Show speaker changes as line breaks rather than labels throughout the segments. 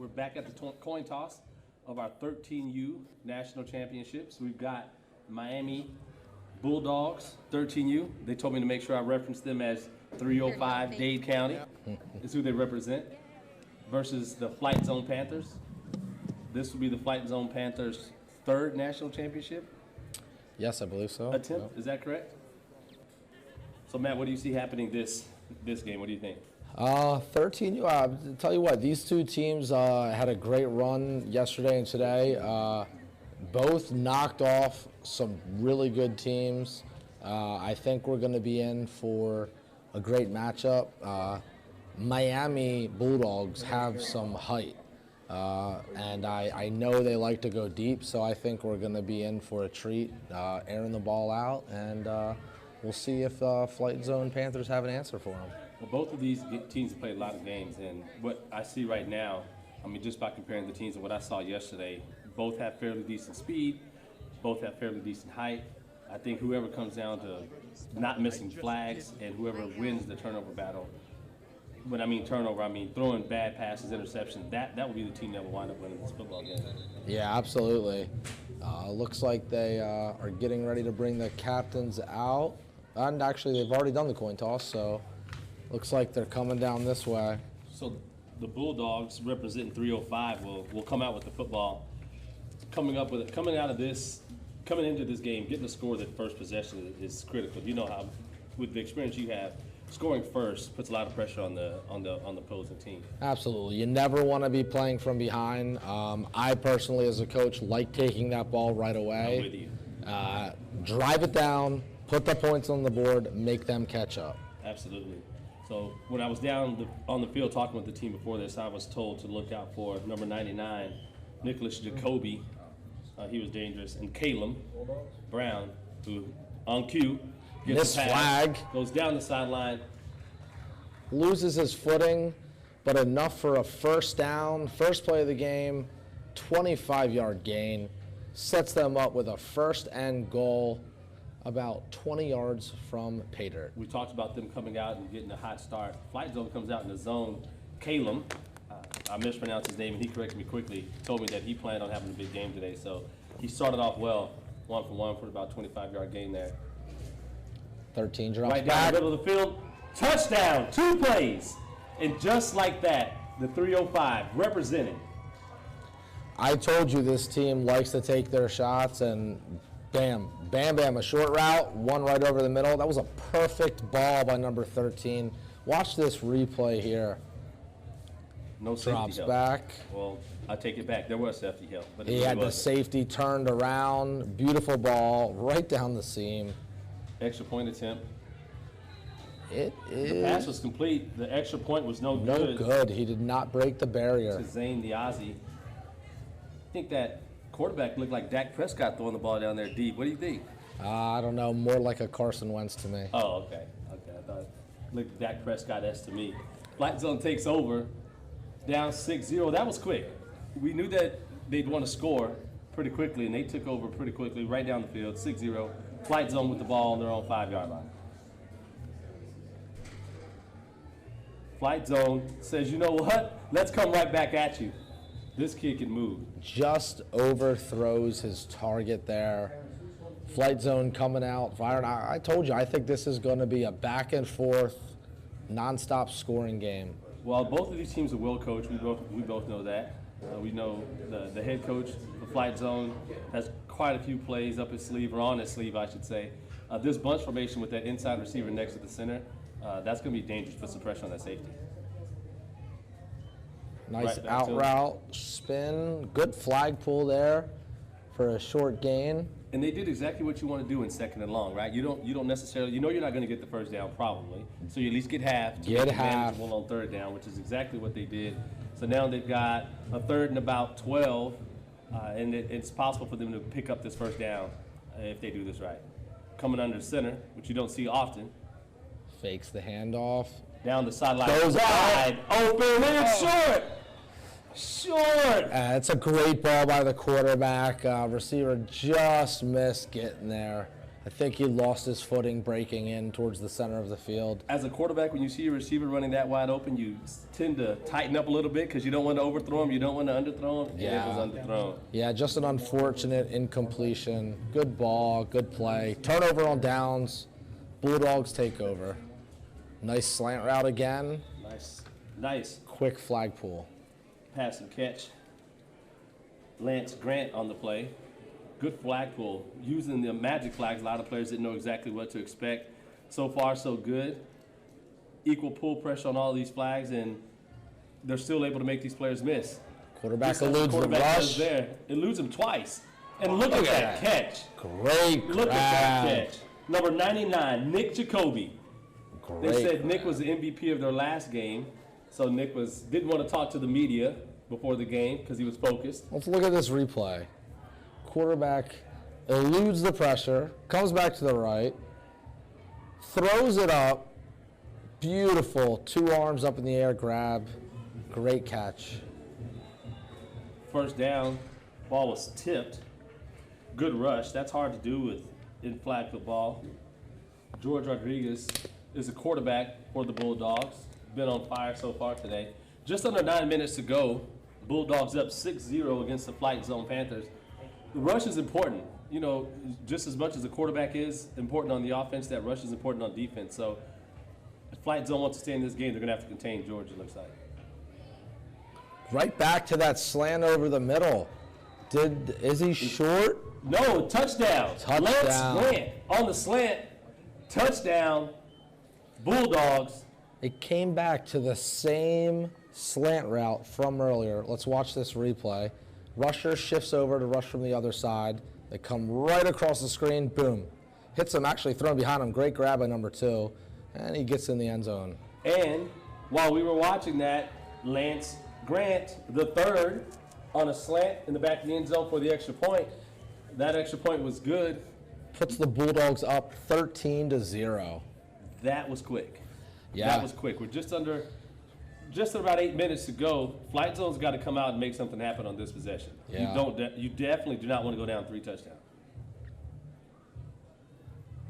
We're back at the coin toss of our 13U national championships. We've got Miami Bull Dawgs, 13U. They told me to make sure I reference them as 305 Dade County is who they represent, versus the Flight Zone Panthers. This will be the Flight Zone Panthers' third national championship
Yes, I believe so.
attempt.
Yep.
Is that correct? So Matt, what do you see happening this game? What do you think?
13U, tell you what, these two teams had a great run yesterday and today. Both knocked off some really good teams. I think we're going to be in for a great matchup. Miami Bull Dawgs have some height, and I know they like to go deep, so I think we're going to be in for a treat, airing the ball out, and we'll see if Flight Zone Panthers have an answer for them.
Well, both of these teams have played a lot of games, and what I see right now, I mean, just by comparing the teams and what I saw yesterday, both have fairly decent speed, both have fairly decent height. I think whoever comes down to not missing flags and whoever wins the turnover battle, when I mean turnover, I mean throwing bad passes, interceptions, that will be the team that will wind up winning this football game.
Yeah, absolutely. Looks like they are getting ready to bring the captains out. And actually, they've already done the coin toss, so looks like they're coming down this way.
So the Bulldogs, representing 305, will come out with the football. Coming into this game, getting a score that first possession is critical. You know how, with the experience you have, scoring first puts a lot of pressure on the opposing team.
Absolutely. You never want to be playing from behind. I personally, as a coach, like taking that ball right away.
I'm with you.
Drive it down, put the points on the board, make them catch up.
Absolutely. So when I was down on the field talking with the team before this, I was told to look out for number 99, Nicholas Jacoby. He was dangerous. And Caleb Brown, who on cue gets a pass,
flag,
goes down the sideline,
loses his footing, but enough for a first down, first play of the game, 25-yard gain, sets them up with a first and goal about 20 yards from pay dirt.
We talked about them coming out and getting a hot start. Flight Zone comes out in the zone. Caleb, I mispronounced his name, and he corrected me quickly, told me that he planned on having a big game today. So he started off well, 1-for-1 for about 25-yard gain there.
13 drops
Right down
back.
the middle of the field, touchdown, 2 plays. And just like that, the 305 representing.
I told you this team likes to take their shots, and bam, bam, bam, a short route, one right over the middle. That was a perfect ball by number 13. Watch this replay here.
No safety
Drops
help.
back.
Well, I take it back. There was safety help. But
He had the safety turned around. Beautiful ball right down the seam.
Extra point attempt.
It
The pass
is
was complete. The extra point was no
no good. He did not break the barrier.
To Xenith Loop. I think that quarterback looked like Dak Prescott throwing the ball down there deep. What do you think?
I don't know, more like a Carson Wentz to me.
Oh, okay. I thought it looked Dak Prescott-esque to me. Flight Zone takes over, down 6-0. That was quick. We knew that they'd want to score pretty quickly, and they took over pretty quickly, right down the field, 6-0. Flight Zone with the ball on their own 5-yard line. Flight Zone says, you know what? Let's come right back at you. This kid can move.
Just overthrows his target there. Flight Zone coming out, firing. I told you, I think this is going to be a back and forth, nonstop scoring game.
Well, both of these teams are well coached. We both know that. We know the head coach for Flight Zone has quite a few plays up his sleeve, or on his sleeve, I should say. This bunch formation with that inside receiver next to the center, that's going to be dangerous. Put some pressure on that safety.
Nice
Right back
out
to it.
route, spin, good flag pull there for a short gain.
And they did exactly what you want to do in second and long, right? You don't necessarily, you know you're not going to get the first down probably, so you at least get half to
Get
make it
half.
manageable on third down, which is exactly what they did. So now they've got a third and about 12, and it's possible for them to pick up this first down if they do this right. Coming under center, which you don't see often.
Fakes the handoff.
Down the sideline,
Goes
wide, open, and it's short. Short.
It's a great ball by the quarterback. Receiver just missed getting there. I think he lost his footing breaking in towards the center of the field.
As a quarterback, when you see your receiver running that wide open, you tend to tighten up a little bit because you don't want to overthrow him, you don't want to underthrow him,
Yeah.
and it was underthrown.
Yeah, just an unfortunate incompletion. Good ball, good play. Turnover on downs. Bulldogs take over. Nice slant route again.
Nice
Quick flag pull.
pass and catch. Lance Grant on the play. Good flag pull. Using the magic flags, a lot of players didn't know exactly what to expect. So far, so good. Equal pull pressure on all these flags, and they're still able to make these players miss.
Quarterback eludes the rush.
There. Eludes him twice. And look at that catch.
Great grab.
Look at that catch. Number 99, Nick Jacoby.
Great
They said
grab.
Nick was the MVP of their last game, so Nick didn't want to talk to the media before the game because he was focused.
Let's look at this replay. Quarterback eludes the pressure, comes back to the right, throws it up. Beautiful. 2 arms up in the air grab. Great catch.
First down, ball was tipped. Good rush. That's hard to do in flag football. George Rodriguez is a quarterback for the Bulldogs. Been on fire so far today. Just under 9 minutes to go. Bulldogs up 6-0 against the Flight Zone Panthers. The rush is important. You know, just as much as the quarterback is important on the offense, that rush is important on defense. So if Flight Zone wants to stay in this game, they're going to have to contain George, it looks like.
Right back to that slant over the middle. Is he short?
No, touchdown.
Touchdown.
Lance Grant on the slant. Touchdown. Bulldogs.
It came back to the same slant route from earlier. Let's watch this replay. Rusher shifts over to rush from the other side. They come right across the screen. Boom. Hits him, actually thrown behind him. Great grab by number 2. And he gets in the end zone.
And while we were watching that, Lance Grant, the third, on a slant in the back of the end zone for the extra point. That extra point was good.
Puts the Bulldogs up 13-0.
That was quick.
Yeah.
That was quick. We're just about 8 minutes to go. Flight Zone's got to come out and make something happen on this possession.
Yeah.
You definitely do not want to go down 3 touchdowns.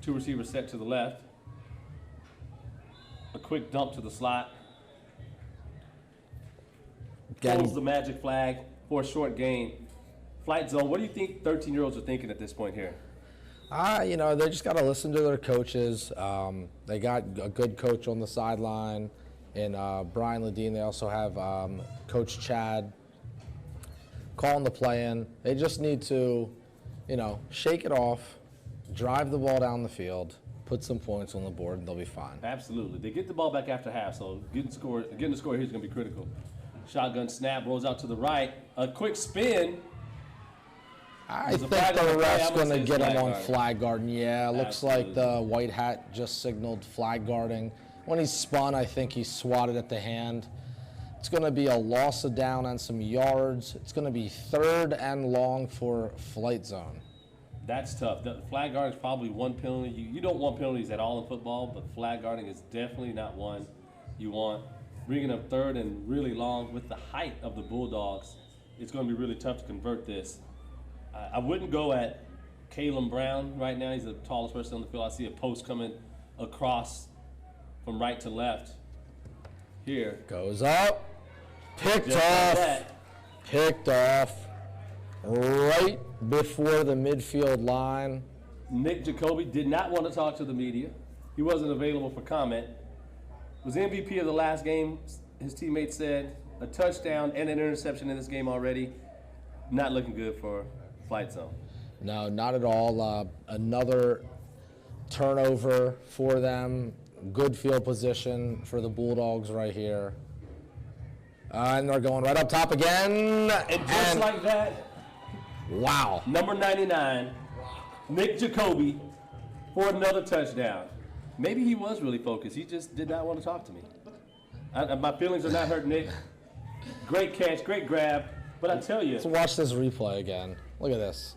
2 receivers set to the left. A quick dump to the slot. Pulls the magic flag for a short gain. Flight Zone, what do you think 13-year-olds are thinking at this point here?
You know, they just got to listen to their coaches. They got a good coach on the sideline in Brian Ledeen. They also have Coach Chad calling the play in. They just need to, you know, shake it off, drive the ball down the field, put some points on the board, and they'll be fine.
Absolutely. They get the ball back after half, so getting the score here is going to be critical. Shotgun snap, rolls out to the right. A quick spin.
I think the ref's going to get him on flag guarding. Yeah, looks like the white hat just signaled flag guarding. When he spun, I think he swatted at the hand. It's going to be a loss of down and some yards. It's going to be 3rd and long for Flight Zone.
That's tough. The flag guarding is probably one penalty. You don't want penalties at all in football, but flag guarding is definitely not one you want. Bringing up 3rd and really long with the height of the Bulldogs, it's going to be really tough to convert this. I wouldn't go at Caleb Brown right now. He's the tallest person on the field. I see a post coming across from right to left. Here.
Goes up. Picked
Just
off.
like that.
Picked off. Right before the midfield line.
Nick Jacoby did not want to talk to the media. He wasn't available for comment. Was MVP of the last game. His teammates said a touchdown and an interception in this game already. Not looking good for Flight Zone.
No, not at all. Another turnover for them. Good field position for the Bulldogs right here. And they're going right up top again.
And just like that,
wow.
number 99, Nick Jacoby, for another touchdown. Maybe he was really focused. He just did not want to talk to me. My feelings are not hurt, Nick. Great catch, great grab. But I tell you.
Let's watch this replay again. Look at this.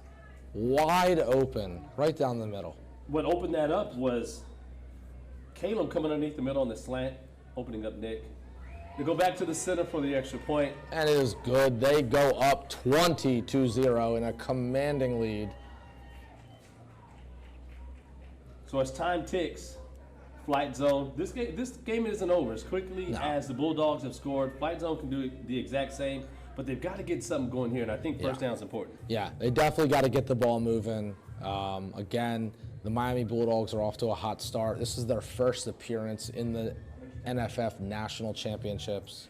Wide open, right down the middle.
What opened that up was Caleb coming underneath the middle on the slant, opening up Nick. They go back to the center for the extra point.
And it is good. They go up 22-0 in a commanding lead.
So as time ticks, flight zone. This game isn't over. As quickly as the Bulldogs have scored, flight zone can do the exact same. But they've got to get something going here, and I think first down is important.
Yeah, they definitely got to get the ball moving. Again, the Miami Bulldogs are off to a hot start. This is their first appearance in the NFF National Championships.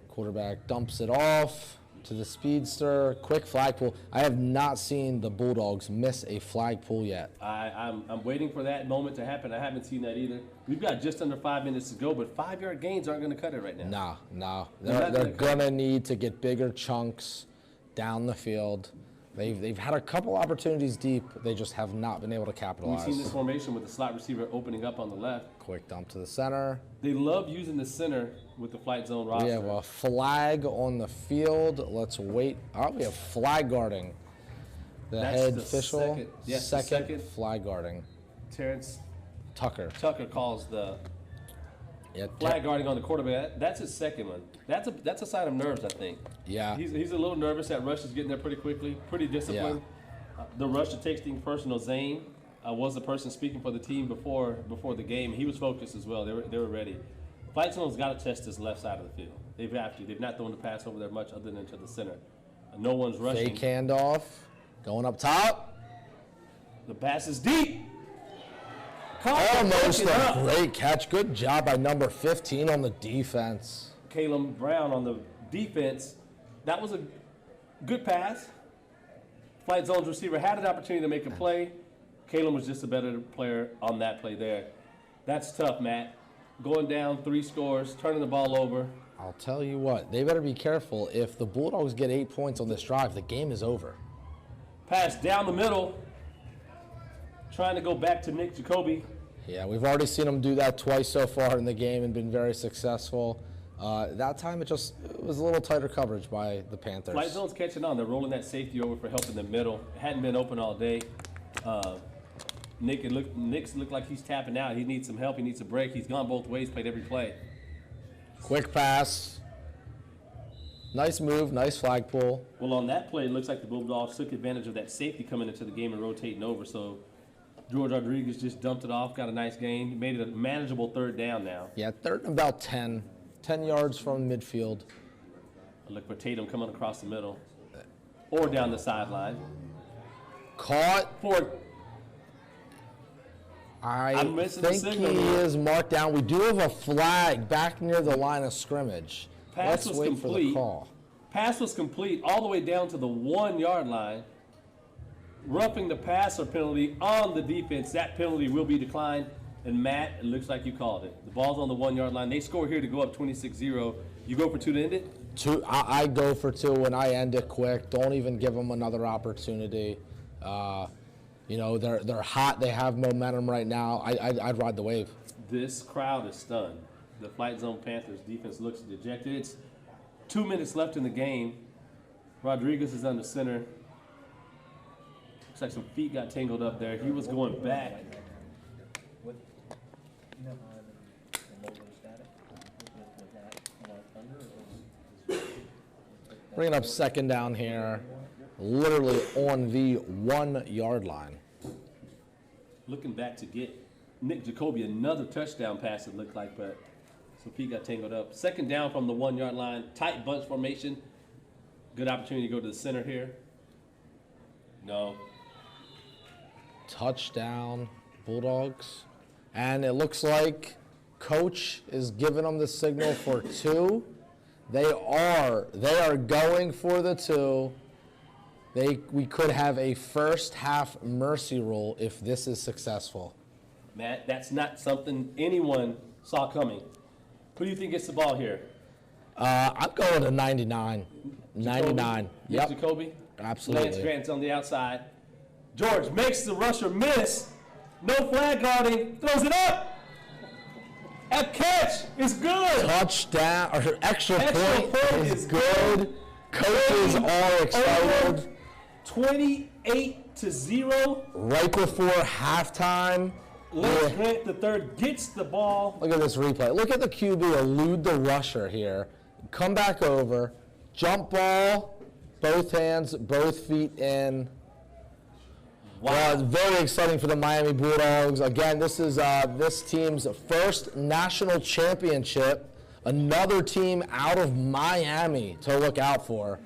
Quarterback dumps it off to the speedster. Quick flag pull. I have not seen the Bulldogs miss a flag pull yet.
I'm waiting for that moment to happen. I haven't seen that either. We've got just under 5 minutes to go, but 5-yard gains aren't going to cut it right now.
No. They're going to need to get bigger chunks down the field. They've had a couple opportunities deep. They just have not been able to capitalize.
We've seen this formation with the slot receiver opening up on the left.
Quick dump to the center.
They love using the center with the flight zone roster.
We have a flag on the field. Let's wait. Oh, we have flag guarding.
That's
head
the
official.
second
flag guarding.
Terrence
Tucker
calls the flag guarding on the quarterback. That's his second one. That's a sign of nerves, I think.
Yeah.
He's a little nervous. That rush is getting there pretty quickly. Pretty disciplined. Yeah. The rusher takes things personal. Zane was the person speaking for the team before the game. He was focused as well. They were ready. Flight zone's got to test this left side of the field. They've have to. They've not thrown the pass over there much other than to the center. No one's rushing.
Fake handoff. Going up top.
The pass is deep.
Almost a great catch. Good job by number 15 on the defense.
Caleb Brown on the defense. That was a good pass. Flight zone's receiver had an opportunity to make a play. Caleb was just a better player on that play there. That's tough, Matt. Going down 3 scores, turning the ball over.
I'll tell you what, they better be careful. If the Bulldogs get 8 points on this drive, the game is over.
Pass down the middle. Trying to go back to Nick Jacoby.
Yeah, we've already seen him do that twice so far in the game and been very successful. That time it was a little tighter coverage by the Panthers.
Flight zone's catching on. They're rolling that safety over for help in the middle. It hadn't been open all day. Nick's looked like he's tapping out. He needs some help. He needs a break. He's gone both ways, played every play.
Quick pass. Nice move, nice flag pull.
Well, on that play, it looks like the Bulldogs took advantage of that safety coming into the game and rotating over. So George Rodriguez just dumped it off, got a nice gain. He made it a manageable third down now.
Yeah, third and about 10 yards from midfield.
Look for Tatum coming across the middle or down the sideline.
Caught.
I'm missing
I
the
think
signal
he
here.
is marked down. We do have a flag back near the line of scrimmage.
Pass
Let's
was
wait
complete.
for the call.
Pass was complete all the way down to the 1-yard line. Roughing the passer penalty on the defense. That penalty will be declined. And Matt, it looks like you called it. The ball's on the 1-yard line. They score here to go up 26-0. You go for 2 to end it?
I go for 2 and I end it quick. Don't even give them another opportunity. They're hot. They have momentum right now. I'd ride the wave.
This crowd is stunned. The Flight Zone Panthers defense looks dejected. It's 2 minutes left in the game. Rodriguez is under center. Looks like some feet got tangled up there. He was going back.
Bringing up second down here, literally on the 1-yard line.
Looking back to get Nick Jacoby another touchdown pass, it looked like, but some feet got tangled up. Second down from the 1-yard line, tight bunch formation. Good opportunity to go to the center here. No.
Touchdown, Bulldogs. And it looks like Coach is giving them the signal for 2. They are going for the 2. We could have a first half mercy rule if this is successful.
Matt, that's not something anyone saw coming. Who do you think gets the ball here?
I'm going to 99. 99. Yep.
Jacoby?
Absolutely.
Lance Grant's on the outside. George makes the rusher miss. No flag guarding. Throws it up. A catch is good.
Touchdown, or extra point is good. Coaches are excited.
28-0.
Right before halftime.
Lance Grant the third gets the ball.
Look at this replay. Look at the QB elude the rusher here. Come back over. Jump ball. Both hands, both feet in.
Wow.
Well, it's very exciting for the Miami Bull Dawgs. Again, this is this team's first national championship. Another team out of Miami to look out for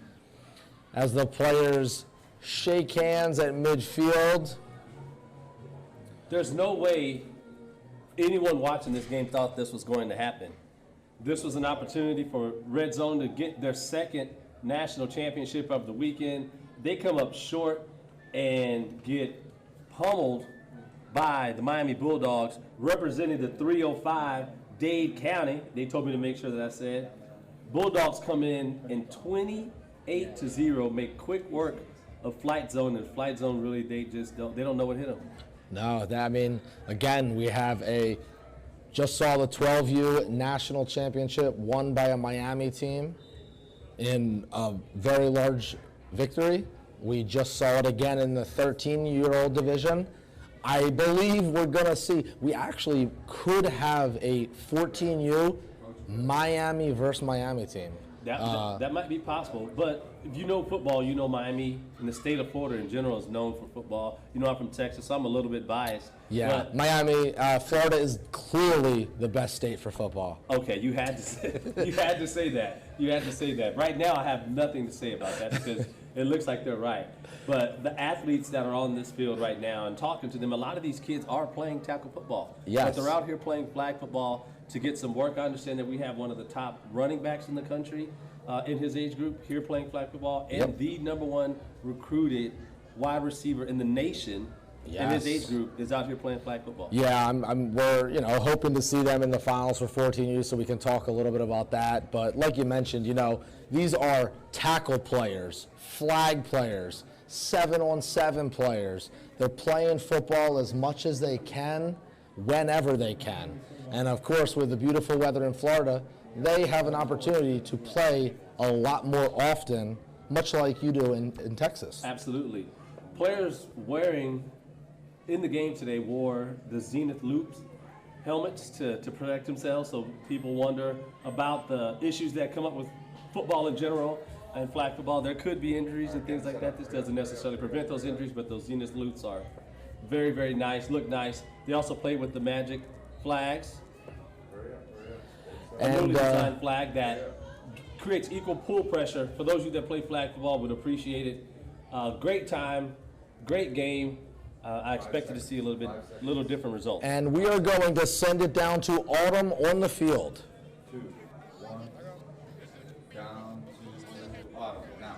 as the players shake hands at midfield.
There's no way anyone watching this game thought this was going to happen. This was an opportunity for Red Zone to get their second national championship of the weekend. They come up short and get pummeled by the Miami Bull Dawgs, representing the 305 Dade County. They told me to make sure that I said. Bulldogs come in 28-0, make quick work of Flight Zone, and Flight Zone really they don't know what hit them.
No, I mean, again, we have just saw the 12U national championship won by a Miami team in a very large victory. We just saw it again in the 13-year-old division. I believe we're going to see, we actually could have a 14U Miami versus Miami team.
That might be possible, but if you know football, you know Miami and the state of Florida in general is known for football. You know I'm from Texas, so I'm a little bit biased.
Yeah,
but,
Miami, Florida is clearly the best state for football.
Okay, you had to say, you had to say that. You had to say that. Right now, I have nothing to say about that because it looks like they're right. But the athletes that are on this field right now and talking to them, a lot of these kids are playing tackle football.
Yes.
But they're out here playing flag football to get some work. I understand that we have one of the top running backs in the country in his age group here playing flag football, and the #1 recruited wide receiver in the nation in his age group is out here playing flag football.
Yeah, we're hoping to see them in the finals for 14U, so we can talk a little bit about that. But like you mentioned, these are tackle players, flag players, 7-on-7 players. They're playing football as much as they can, whenever they can. And of course, with the beautiful weather in Florida, they have an opportunity to play a lot more often, much like you do in Texas.
Absolutely. Players in the game today wore the Xenith Loop helmets to protect themselves, so people wonder about the issues that come up with football in general and flag football. There could be injuries and things like that. This doesn't necessarily prevent those injuries, but those Xenith Loops are very, very nice, look nice. They also play with the Magic flags, a newly designed flag that creates equal pull pressure. For those of you that play flag football would appreciate it. Great time, great game. I expected to see a little different result.
And we are going to send it down to Autumn on the field.
2, 1, down to Autumn now.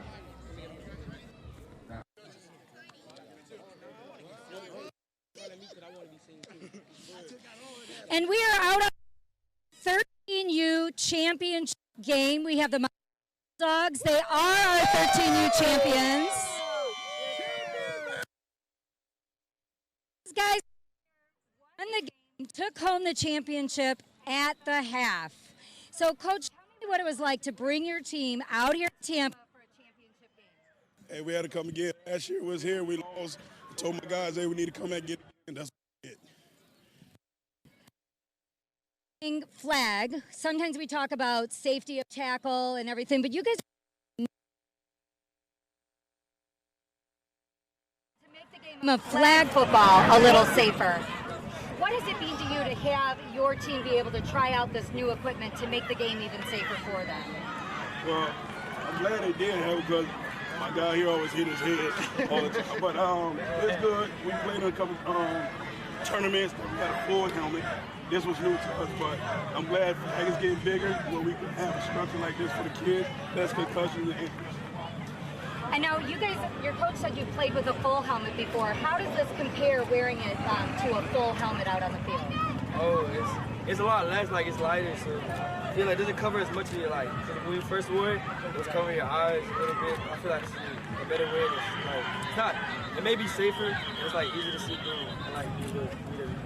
And we are out of 13U championship game. We have the Miami Bull Dawgs. They are our 13U champions. These guys won the game, took home the championship at the half. So, Coach, tell me what it was like to bring your team out here to Tampa for a championship game.
Hey, we had to come again. Last year was here. We lost. I told my guys, hey, we need to come and get it. And that's it.
Flag. Sometimes we talk about safety of tackle and everything, but you guys to make the game of flag football a little safer. What does it mean to you to have your team be able to try out this new equipment to make the game even safer for them?
Well, I'm glad they did have it because my guy here always hit his head all the time. But it's good. We played in a couple tournaments. We got a full helmet. This was new to us, but I'm glad flag is getting bigger where we can have a structure like this for the kids. Less concussions and injuries.
I know you guys, your coach said you played with a full helmet before. How does this compare wearing it to a full helmet out on the field?
Oh, it's a lot less, like it's lighter, so I feel like it doesn't cover as much of your, like, when you first wore it, it was covering your eyes a little bit. I feel like it's a better way. It's not, it may be safer, it's like easy to see through and like read everything.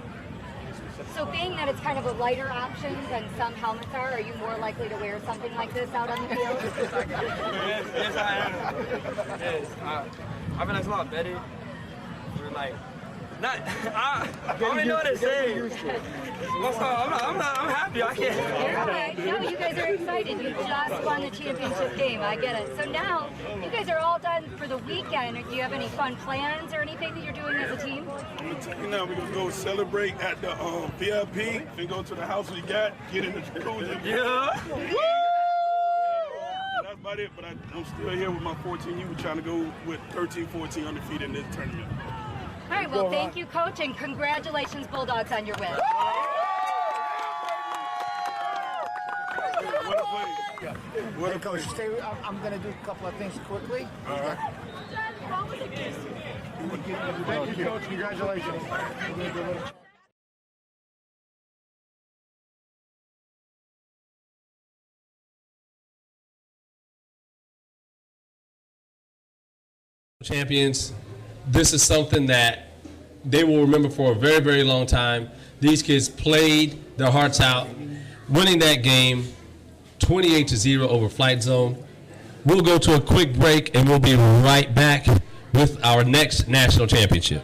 So being that it's kind of a lighter option than some helmets are you more likely to wear something like this out on the field?
Yes, I am. Yes, I feel like it's a lot better for like I don't even know what to say. I'm happy. I can't.
Okay, no, you guys are excited. You just won the championship game. I get it. So now, you guys are all done for the weekend. Do you have any fun plans or anything that you're doing as a team?
I'm gonna tell you now, we're gonna go celebrate at the VIP and go to the house we got, get in the jacuzzi.
Yeah.
That's about it, but I'm still here with my 14U. We're trying to go with 13-14 undefeated in this tournament.
All right, well, thank you, Coach, and congratulations, Bulldogs, on your win.
Hey, Coach, stay. I'm going to do a couple of things quickly.
All right.
Thank you, Coach. Congratulations.
Champions, this is something that they will remember for a very, very long time. These kids played their hearts out, winning that game 28-0 over Flight Zone. We'll go to a quick break and we'll be right back with our next national championship.